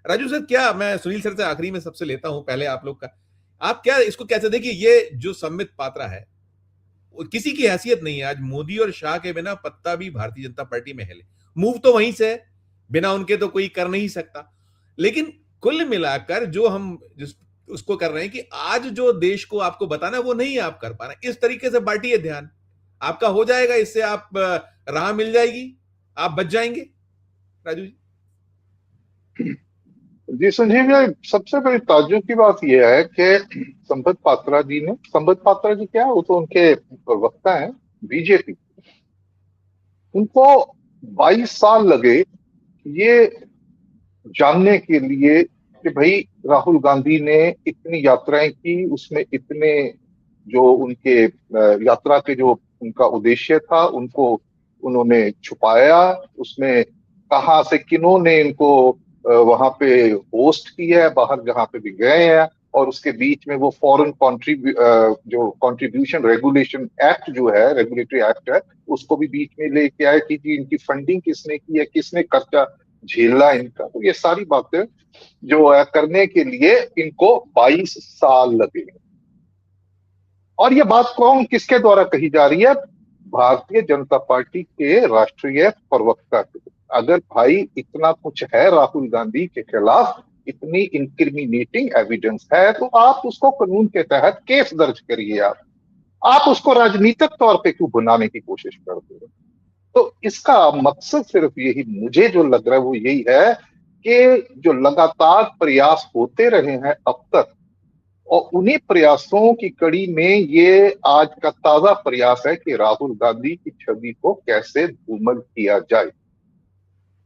Raju sir, क्या मैं Sunil sir से आखिरी में सबसे लेता हूं, पहले आप लोग का, आप क्या इसको कैसे देखिए, ये जो संबित पात्रा है किसी की हैसियत नहीं है आज मोदी और शाह के बिना पत्ता भी भारतीय जनता पार्टी में हिले। मूव तो वहीं से है, बिना उनके तो कोई कर नहीं सकता। लेकिन कुल मिलाकर जो हम जिस उसको कर रहे हैं कि आज जो देश को आपको बताना वो नहीं आप कर पा रहे, इस तरीके से बांटिए ध्यान, आपका हो जाएगा, इससे आप राह मिल जाएगी, आप बच जाएंगे। राजू जी। जी संजीव जी, सबसे बड़ी ताज्जुब की बात यह है कि संबित पात्रा जी क्या है, वो तो उनके प्रवक्ता हैं बीजेपी। उनको 22 साल लगे ये जानने के लिए कि भाई राहुल गांधी ने इतनी यात्राएं की, उसमें इतने जो उनके यात्रा के जो उनका उद्देश्य था उनको उन्होंने छुपाया, उसमें कहाँ से किन्होंने इनको वहां पे होस्ट किया है, बाहर जहां पे भी गए हैं, और उसके बीच में वो फॉरेन जो कंट्रीब्यूशन रेगुलेशन एक्ट जो है, रेगुलेटरी एक्ट है, उसको भी बीच में लेके आए कि जी इनकी फंडिंग किसने की है, किसने खर्चा झेला इनका। तो ये सारी बातें जो है करने के लिए इनको 22 साल लगे। और ये बात कौन किसके द्वारा कही जा रही है? भारतीय जनता पार्टी के राष्ट्रीय प्रवक्ता के। अगर भाई इतना कुछ है राहुल गांधी के खिलाफ, इतनी इंक्रिमिनेटिंग एविडेंस है, तो आप उसको कानून के तहत केस दर्ज करिए। आप उसको राजनीतिक तौर पे क्यों बनाने की कोशिश करते हो? तो इसका मकसद सिर्फ यही, मुझे जो लग रहा है वो यही है कि जो लगातार प्रयास होते रहे हैं अब तक, और उन्हीं प्रयासों की कड़ी में ये आज का ताजा प्रयास है कि राहुल गांधी की छवि को कैसे धूमल किया जाए।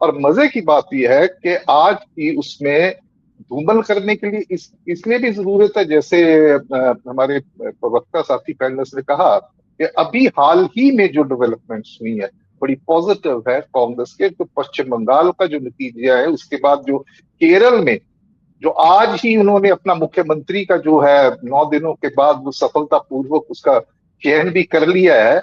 और मजे की बात यह है कि आज की उसमें धूमल करने के लिए इसलिए भी जरूरत है, जैसे हमारे प्रवक्ता साथी पैनलिस्ट ने कहा कि अभी हाल ही में जो डेवलपमेंट्स हुई है बड़ी पॉजिटिव है। कांग्रेस के तो पश्चिम बंगाल का जो नतीजा है, उसके बाद जो केरल में जो आज ही उन्होंने अपना मुख्यमंत्री का जो है 9 दिनों के बाद वो सफलतापूर्वक उसका चयन भी कर लिया है,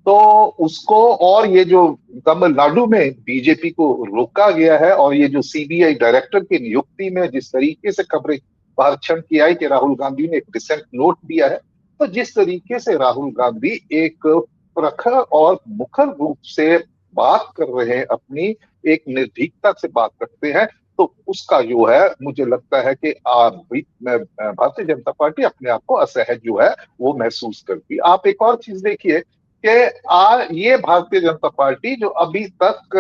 तो उसको, और ये जो तमिलनाडु में बीजेपी को रोका गया है, और ये जो सीबीआई डायरेक्टर की नियुक्ति में जिस तरीके से खबरें बाहर छन की आई कि राहुल गांधी ने एक डिसेंट नोट दिया है, तो जिस तरीके से राहुल गांधी एक प्रखर और मुखर रूप से बात कर रहे हैं, अपनी एक निर्भीकता से बात करते हैं, तो उसका जो है मुझे लगता है कि भारतीय जनता पार्टी अपने आप को असहज जो है वो महसूस करती। आप एक और चीज देखिए कि ये भारतीय जनता पार्टी जो अभी तक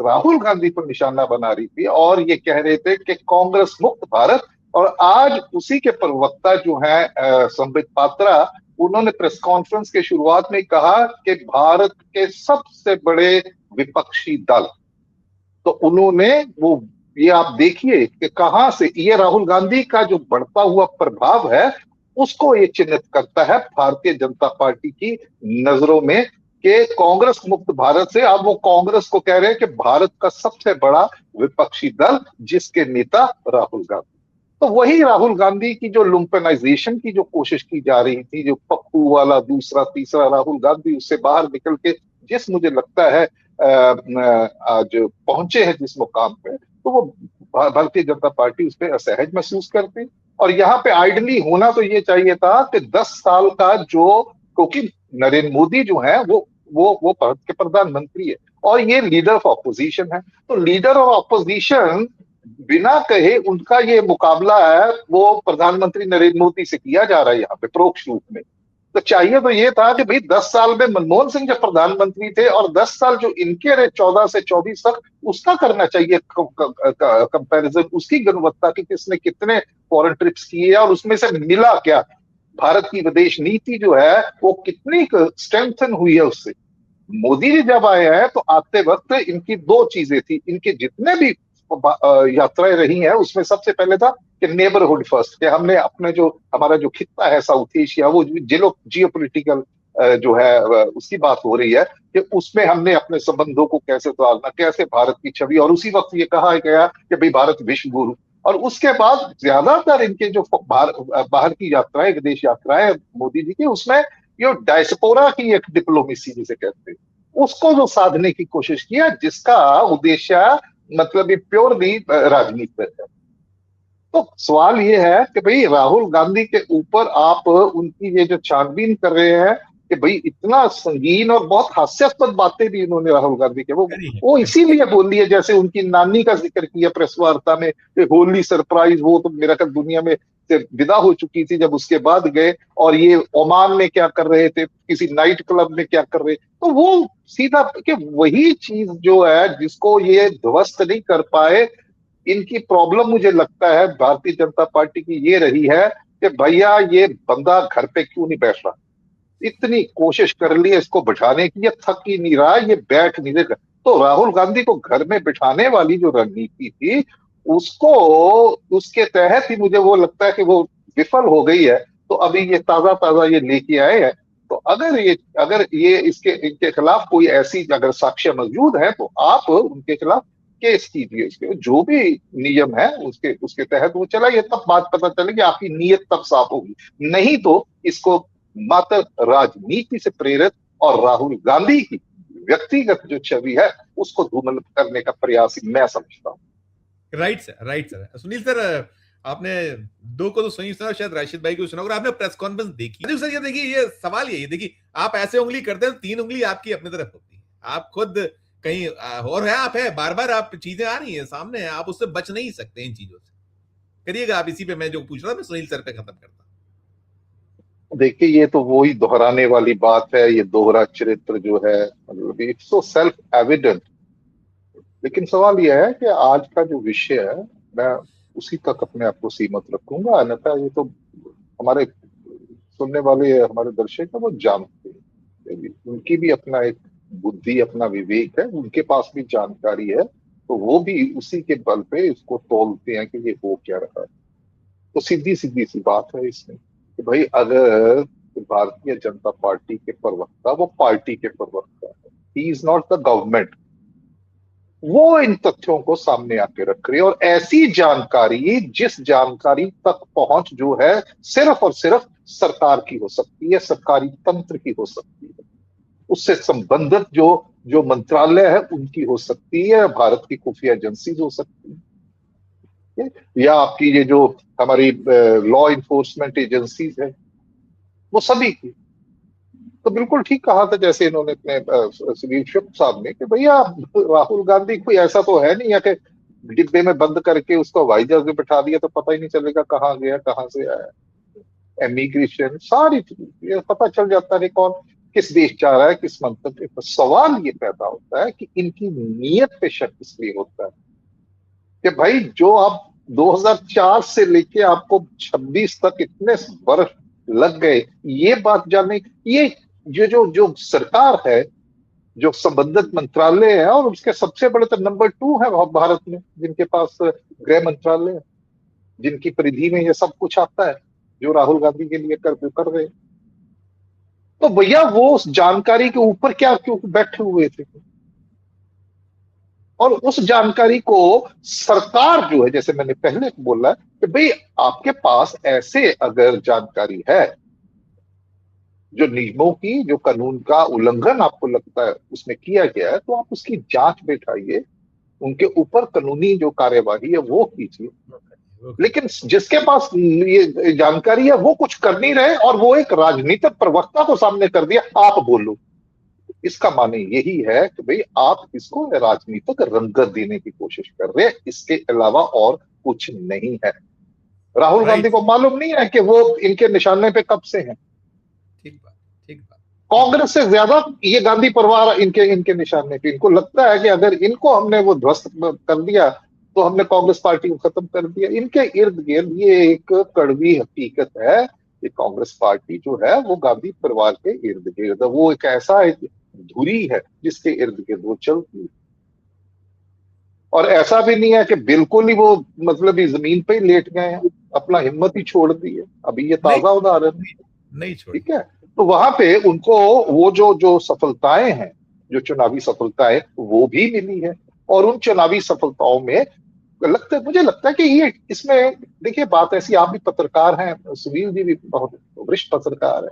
राहुल गांधी को निशाना बना रही थी और ये कह रहे थे कि कांग्रेस मुक्त भारत, और आज उसी के प्रवक्ता जो है संबित पात्रा, उन्होंने प्रेस कॉन्फ्रेंस के शुरुआत में कहा कि भारत के सबसे बड़े विपक्षी दल, तो उन्होंने वो, ये आप देखिए कि कहां से ये राहुल गांधी का जो बढ़ता हुआ प्रभाव है उसको ये चिन्हित करता है भारतीय जनता पार्टी की नजरों में, कि कांग्रेस मुक्त भारत से अब वो कांग्रेस को कह रहे हैं कि भारत का सबसे बड़ा विपक्षी दल जिसके नेता राहुल गांधी। तो वही राहुल गांधी की जो लुम्पेनाइजेशन की जो कोशिश की जा रही थी, जो पप्पू वाला दूसरा तीसरा राहुल गांधी, उससे बाहर निकल के जिस मुझे लगता है आज पहुंचे हैं जिस मुकाम पे, तो वो भारतीय जनता पार्टी उस पर असहज महसूस करती। और यहाँ पे आइडली होना तो ये चाहिए था कि 10 साल का जो, क्योंकि नरेंद्र मोदी जो है वो भारत के प्रधानमंत्री है और ये लीडर ऑफ ऑपोजिशन है, तो लीडर ऑफ ऑपोजिशन बिना कहे उनका ये मुकाबला है वो प्रधानमंत्री नरेंद्र मोदी से किया जा रहा है यहाँ पे परोक्ष रूप में। तो चाहिए तो ये था कि भाई 10 साल में मनमोहन सिंह जब प्रधानमंत्री थे और 10 साल जो इनके रहे 14 से 24 तक, उसका करना चाहिए कंपैरिजन, उसकी गुणवत्ता की, किसने कितने फॉरेन ट्रिप्स किए और उसमें से मिला क्या, भारत की विदेश नीति जो है वो कितनी स्ट्रेंथन हुई है उससे। मोदी जी जब आए हैं तो आते वक्त इनकी दो चीजें थी, इनके जितने भी यात्राएं रही हैं उसमें सबसे पहले था कि नेबरहुड फर्स्ट, कि हमने अपने जो हमारा जो खित्ता है साउथ एशिया, वो जियो पोलिटिकल जो है उसकी बात हो रही है कि उसमें हमने अपने संबंधों को कैसे सुधारना, कैसे भारत की छवि, और उसी वक्त ये कहा गया कि भाई भारत विश्व गुरु। और उसके बाद ज्यादातर इनके जो बाहर की यात्राएं, विदेश यात्राएं मोदी जी की, उसमें ये डायस्पोरा की एक डिप्लोमेसी जिसे कहते हैं, उसको जो साधने की कोशिश किया, जिसका उद्देश्य मतलब ये प्योरली राजनीतिक है। तो सवाल ये है कि भाई राहुल गांधी के ऊपर आप उनकी ये जो छानबीन कर रहे हैं कि भाई इतना संगीन और बहुत हास्यास्पद बातें भी इन्होंने राहुल गांधी के करी है, वो करी इसीलिए बोल दिए, जैसे उनकी नानी का जिक्र किया प्रेस वार्ता में कि होली सरप्राइज, वो तो मेरा ख्याल दुनिया में से विदा हो चुकी थी जब उसके बाद गए, और ये ओमान में क्या कर रहे थे, किसी नाइट क्लब में क्या कर रहे, तो वो सीधा कि वही चीज जो है जिसको ये ध्वस्त नहीं कर पाए। इनकी प्रॉब्लम मुझे लगता है भारतीय जनता पार्टी की ये रही है कि भैया ये बंदा घर पे क्यों नहीं बैठ रहा, इतनी कोशिश कर ली है इसको बैठाने की, ये थक ही नहीं रहा, ये बैठ नहीं रहा। तो राहुल गांधी को घर में बिठाने वाली जो रणनीति थी उसको, उसके तहत ही मुझे वो लगता है कि वो विफल हो गई है। तो अभी ये ताजा ताजा ये लेके आए हैं। तो अगर ये इसके इनके खिलाफ कोई ऐसी अगर साक्ष्य मौजूद है तो आप उनके खिलाफ केस कीजिए, उसके जो भी नियम है उसके उसके तहत वो चलाइए, तब बात पता चलेगी, आपकी नीयत तब साफ होगी। नहीं तो इसको मात्र राजनीति से प्रेरित और राहुल गांधी की व्यक्तिगत जो छवि है उसको धूमिल करने का प्रयास मैं समझता हूँ। Right sir, right sir. Sunil sir, आपने दो को तो सही सुना, शायद राशिद भाई को सुना, और आपने प्रेस कॉन्फ्रेंस देखी सर। ये देखिए, ये सवाल यही देखिए, आप ऐसे उंगली करते हैं तो 3 उंगली आपकी अपनी तरफ होती है। आप खुद कहीं और है, आप है, बार बार आप चीजें आ रही है सामने, आप उससे बच नहीं सकते इन चीजों से। करिएगा आप इसी पे, मैं जो पूछ रहा था मैं सुनील सर पे खत्म करता। देखिए ये तो वही दोहराने वाली बात है, ये दोहरा चरित्र जो है, मतलब इट्स सो सेल्फ एविडेंट। लेकिन सवाल यह है कि आज का जो विषय है मैं उसी तक अपने आप को सीमित रखूंगा, अन्यथा ये तो हमारे सुनने वाले हमारे दर्शक है वो जानते हैं, उनकी भी अपना एक बुद्धि अपना विवेक है, उनके पास भी जानकारी है, तो वो भी उसी के बल पे इसको तौलते हैं कि ये हो क्या रहा है। तो सीधी सीधी सी बात है इसमें कि भाई अगर भारतीय जनता पार्टी के प्रवक्ता, वो पार्टी के प्रवक्ता है, he is not the government, वो इन तथ्यों को सामने आके रख रही है, और ऐसी जानकारी जिस जानकारी तक पहुंच जो है सिर्फ और सिर्फ सरकार की हो सकती है, सरकारी तंत्र की हो सकती है, उससे संबंधित जो जो मंत्रालय है उनकी हो सकती है, भारत की खुफिया एजेंसीज हो सकती है, या आपकी ये जो हमारी लॉ इन्फोर्समेंट एजेंसीज है वो सभी की। तो बिल्कुल ठीक कहा था जैसे इन्होंने अपने सुनील शुक्ल साहब ने कि भैया राहुल गांधी कोई ऐसा तो है नहीं है कि डिब्बे में बंद करके उसको हवाई जहाज में बैठा दिया तो पता ही नहीं चलेगा कहाँ गया कहाँ से आया। इमिग्रेशन सारी चीज ये पता चल जाता है कौन किस देश जा रहा है, किस मंतव्य पर। सवाल ये पैदा होता है कि इनकी नीयत पे शक इसलिए होता है कि भाई जो आप 2004 से लेके आपको 26 तक इतने वर्ष लग गए ये बात जानने, ये जो जो सरकार है, जो संबंधित मंत्रालय है, और उसके सबसे बड़े तो नंबर 2 है भारत में जिनके पास गृह मंत्रालय है, जिनकी परिधि में ये सब कुछ आता है जो राहुल गांधी के लिए कर रहे हैं। तो भैया वो उस जानकारी के ऊपर क्या क्यों बैठे हुए थे, और उस जानकारी को सरकार जो है, जैसे मैंने पहले बोला कि भाई आपके पास ऐसे अगर जानकारी है जो नियमों की, जो कानून का उल्लंघन आपको लगता है उसमें किया गया है, तो आप उसकी जांच बैठाइए, उनके ऊपर कानूनी जो कार्यवाही है वो कीजिए। लेकिन जिसके पास ये जानकारी है वो कुछ कर नहीं रहे और वो एक राजनीतिक प्रवक्ता को सामने कर दिया, आप बोलो, इसका माने यही है कि भाई आप इसको राजनीतिक रंगत देने की कोशिश कर रहे हैं, इसके अलावा और कुछ नहीं है। राहुल गांधी को मालूम नहीं है कि वो इनके निशाने पे कब से हैं। ठीक बात, ठीक बात। कांग्रेस से ज्यादा ये गांधी परिवार इनके इनके निशाने पे, इनको लगता है कि अगर इनको हमने वो ध्वस्त कर दिया तो हमने कांग्रेस पार्टी को खत्म कर दिया। इनके इर्द गिर्द ये एक कड़वी हकीकत है कि कांग्रेस पार्टी जो है वो गांधी परिवार के इर्द गिर्द, वो एक ऐसा धुरी है जिसके इर्द गिर्द वो चलती है। और ऐसा भी नहीं है कि बिल्कुल ही वो मतलब जमीन पे ही लेट गए हैं, अपना हिम्मत ही छोड़ दी है। अभी ये ताजा उदाहरण नहीं छोड़ी। ठीक है, तो वहां पे उनको वो जो जो सफलताएं हैं, जो चुनावी सफलताएं वो भी मिली है, और उन चुनावी सफलताओं में मुझे लगता है कि ये इसमें देखिए बात ऐसी, आप भी पत्रकार हैं, सुनील जी भी बहुत वरिष्ठ पत्रकार है,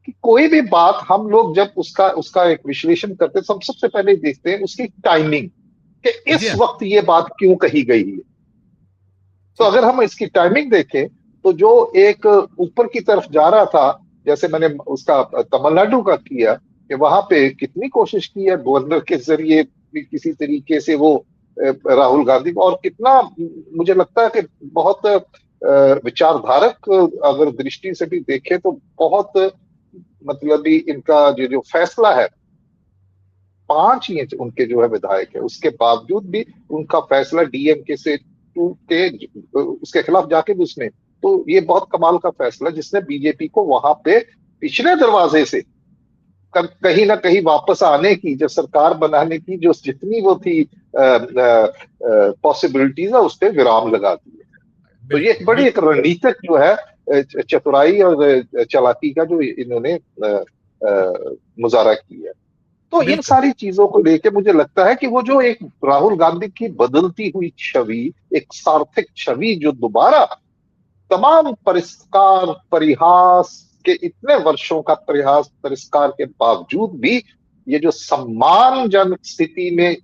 कि कोई भी बात हम लोग जब उसका उसका एक विश्लेषण करते हैं सबसे पहले देखते हैं उसकी टाइमिंग, कि इस वक्त ये बात क्यों कही गई है। तो अगर हम इसकी टाइमिंग देखें तो जो एक ऊपर की तरफ जा रहा था, जैसे मैंने उसका तमिलनाडु का किया कि वहां पे कितनी कोशिश की है गवर्नर के जरिए भी किसी तरीके से वो राहुल गांधी को, और कितना मुझे लगता है कि बहुत विचारधारक अगर दृष्टि से भी देखें तो बहुत मतलब भी इनका जो फैसला है, 5 ही उनके जो है विधायक है, उसके बावजूद भी उनका फैसला डीएमके से टूट के उसके खिलाफ जाके भी उसने, तो ये बहुत कमाल का फैसला जिसने बीजेपी को वहां पे पिछले दरवाजे से कहीं ना कहीं वापस आने की, जो सरकार बनाने की जो जितनी वो थी पॉसिबिलिटीज है, उस पर विराम लगा दी है। तो ये बड़ी एक रणनीतिक जो है चतुराई और चालाकी का जो इन्होंने मुजाहरा किया है। तो इन सारी चीजों को लेके मुझे लगता है कि वो जो एक राहुल गांधी की बदलती हुई छवि, एक सार्थक छवि जो दोबारा तमाम परिष्कार परिहास के इतने वर्षों का प्रयास परिष्कार के बावजूद भी ये जो सम्मानजनक स्थिति में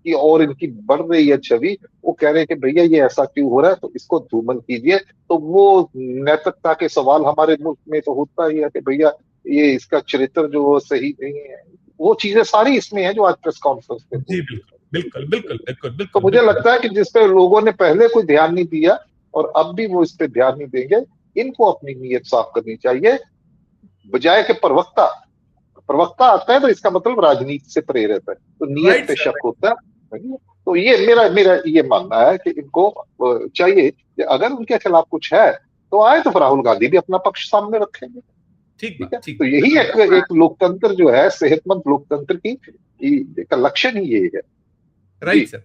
की और इनकी बढ़ रही है छवि, वो कह रहे हैं कि भैया ये ऐसा क्यों हो रहा है, तो इसको धूमन कीजिए। तो वो नैतिकता के सवाल हमारे मुल्क में तो होता ही है कि भैया ये इसका चरित्र जो सही नहीं है, वो चीजें सारी इसमें है जो आज प्रेस कॉन्फ्रेंस पे। जी बिल्कुल बिल्कुल बिल्कुल बिल्कुल। तो मुझे लगता है कि जिस पे लोगों ने पहले कोई ध्यान नहीं दिया और अब भी वो इस पे ध्यान नहीं देंगे, इनको अपनी नीयत साफ करनी चाहिए, बजाय के प्रवक्ता आता है तो इसका मतलब राजनीति से प्रेरित है, तो नीयत पे शक होता है। तो ये मेरा मेरा ये मानना है कि इनको चाहिए कि अगर उनके खिलाफ कुछ है तो आए, तो राहुल गांधी भी अपना पक्ष सामने रखेंगे। ठीक है, तो यही एक लोकतंत्र जो है, सेहतमंद लोकतंत्र की लक्षण ही ये है। Right sir.